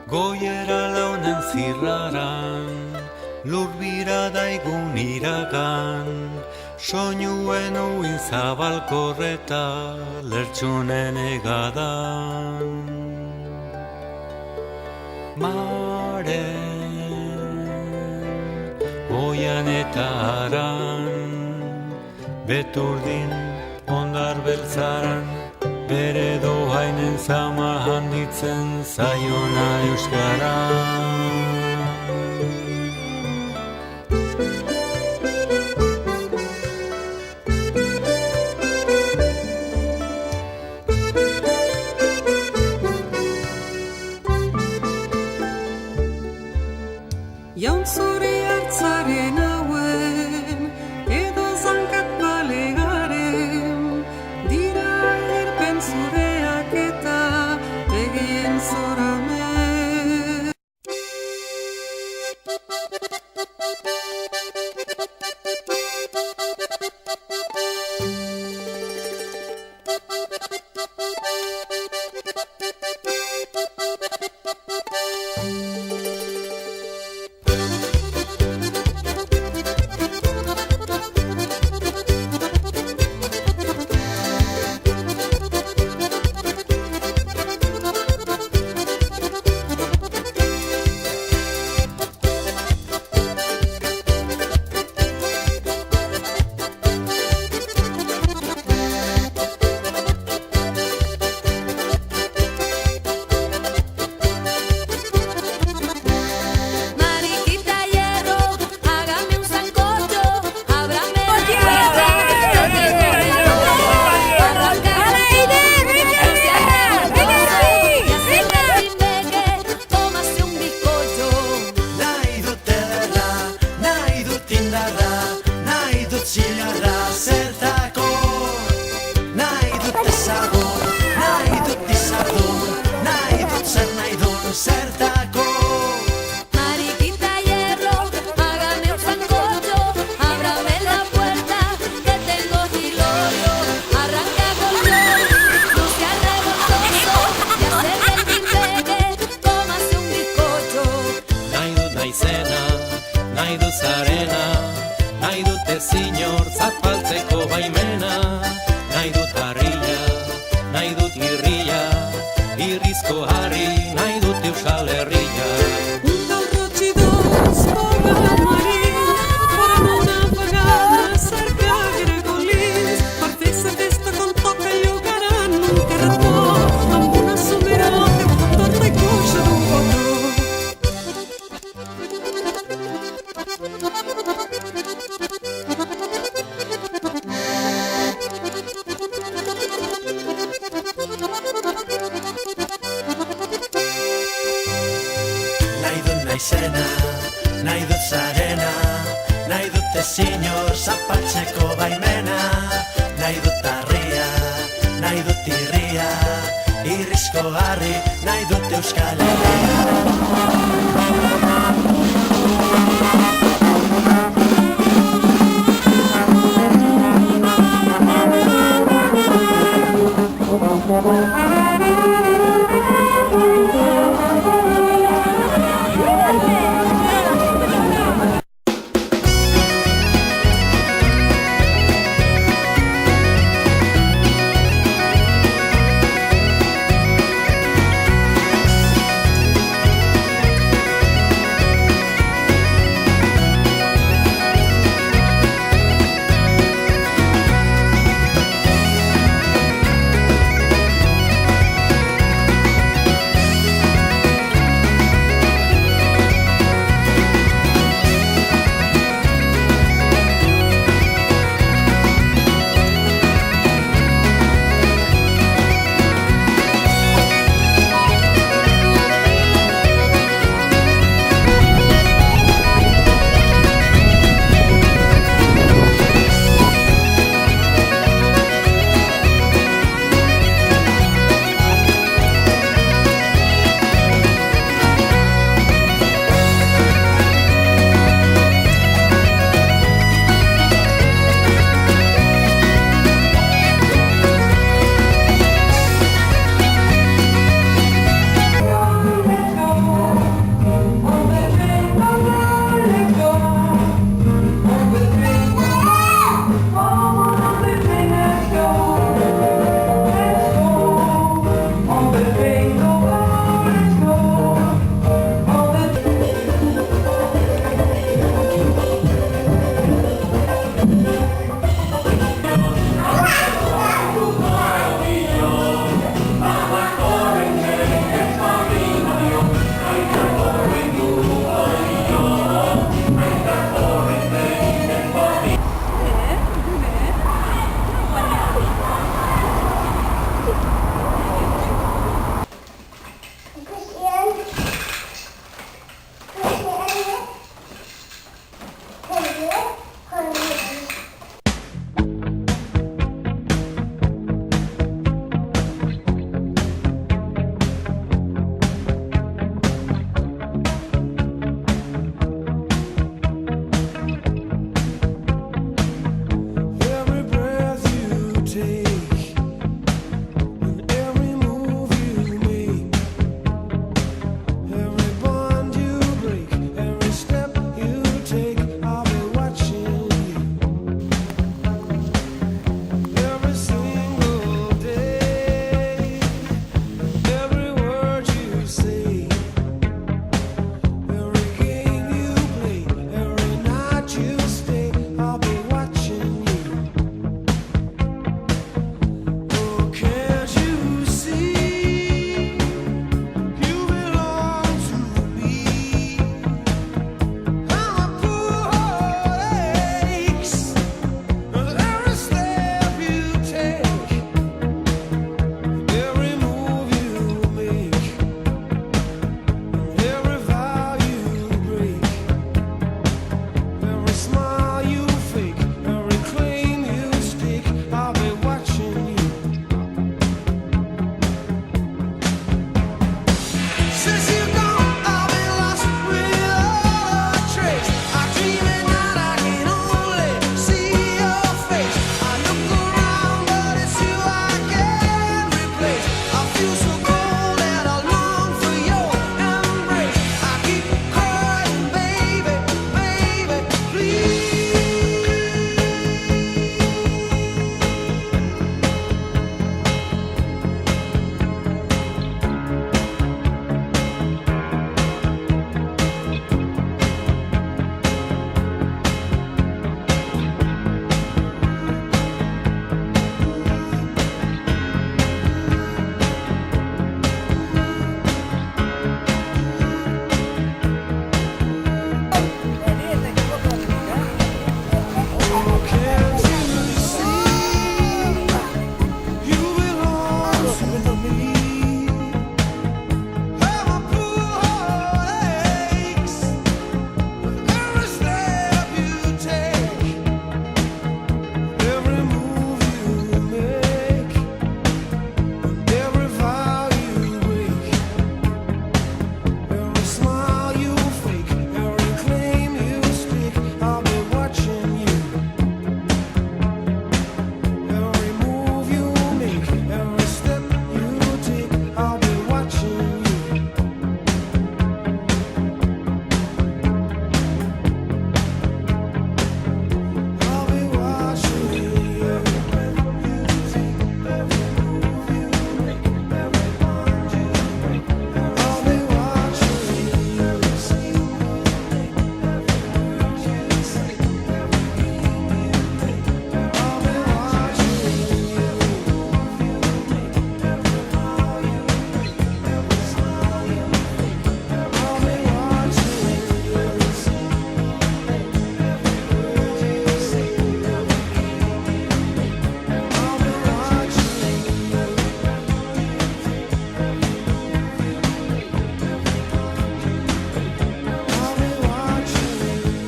Goiera launen zirraran, lurbira daigun iragan, soinuen uin zabalkorreta, lertxunen egadan. Maren, oian eta aran, beturdin ondar beltzaran, bere dohainen zama handitzen zaiona euskara. Jauntzuri hartzaren hauen, edo zankat balegaren, dira erpen zureak eta begien zoramen. Zertako Mariquita hierro, hágame un sancocho, ábrame la puerta que tengo gilorio, arranca color, no sea revoltoso, y hacer el timbeque, tómase un bizcocho. Nahi dut naizena, nahi dut zarena, nahi dute zinor zapaltzeko baimena, nahi dut harria, nahi dut irria, irrizko harri, nahi dut Euskal Herria. Un tal rochidos, pagar marín, fueron una vagada cerca de Gregolins, partece festa con toca y hogaran, un carretó, amb una somera que torna i coixa d'un cotó. nahi dut naizena, nahi dut zarena, nahi dute zinor zapaltzeko baimena, nahi dut harria, nahi dut irria, irrizko harri, nahi dut Euskal Herria. Christian.